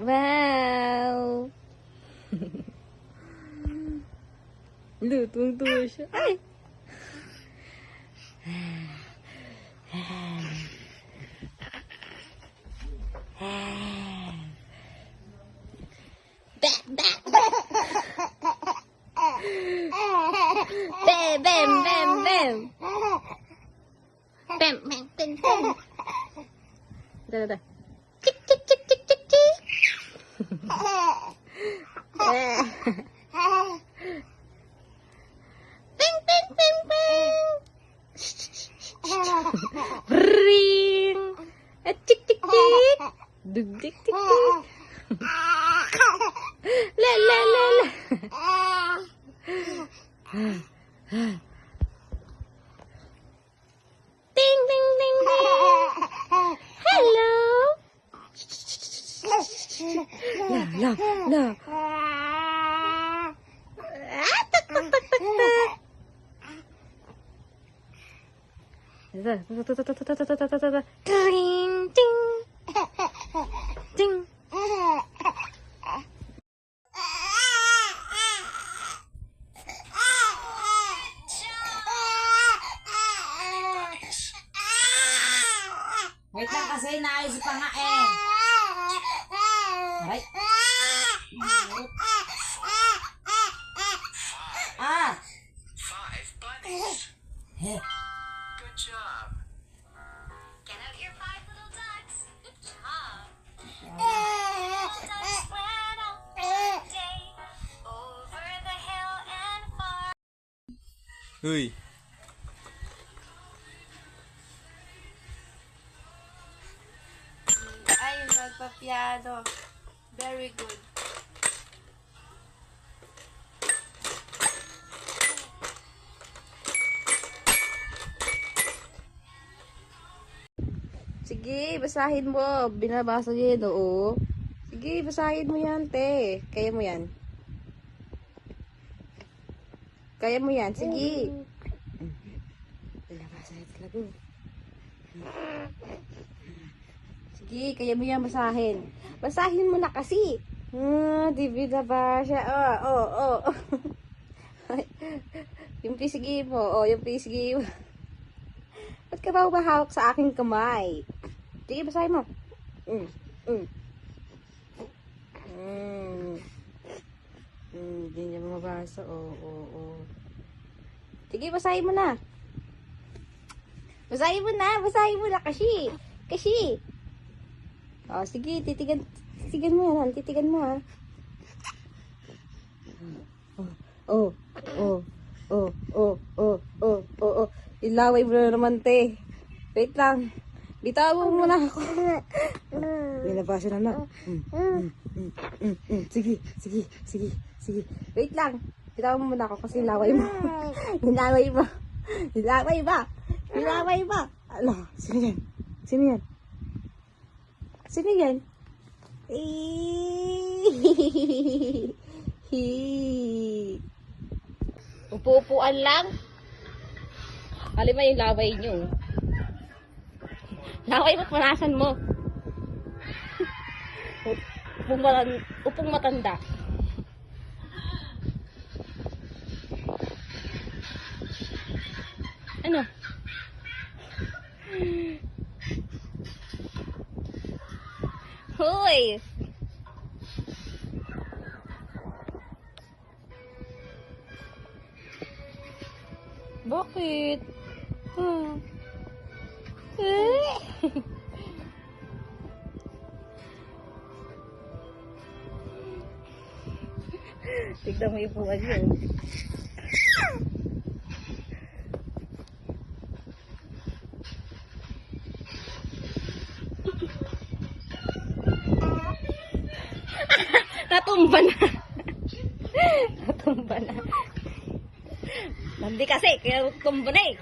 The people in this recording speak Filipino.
Wow! Tuwang-tuwa siya. Ay! Bam, bam, bam, bam. Bam, bam, bam, bam. Da. Tik, tik, tik, tik, tik, tik. Bang, bang, bang, bang. Ring. Tik, tik, tik. Dug, tik, tik, tik. La, la, la, la. Ding, ding, ding, ding. Hello. La. Tak, tak, tak, tak, tak. Ding, ding. Ding. Wait lang kasi naayos pa nga eh. Aray. Ah. 5 bunnies. Heh. Good job. Get out your 5 little ducks. Good job. Little ducks went out one day over the hill and far. Uy. Ay, nagpa-piano. Very good. Sige, basahin mo. Binabasa niya yun, oo. Sige, basahin mo yan, te. Kaya mo yan. Kaya mo yan, sige. Binabasa niya talaga. Sige, kaya mo yan basahin. Basahin mo na kasi. Di binabasa. Oh. Yung pisigi mo. Yung pisigi mo. Ba't ka ba umahawak sa aking kamay? Sige, basahin mo. Hindi niya mabasa. Oo. Sige, basahin mo na. Basahin mo na kasi. Sige, titigan mo yan. Titigan mo, ha. Ilaway mo na naman, te. Wait lang. Bitawan mo muna ako. Binabasa na. Sige. Wait lang. Bitawan mo muna ako kasi ilaway mo. Ilaway ba? Ala, sino yan? Upo-upuan lang. Halima yung laway nyo. Laway mo't manasan mo. Upong matanda. Ano? Hoy! Bakit? Tignan mo yung buwan yun. Natumba na. Hindi kasi, kaya tumba na eh.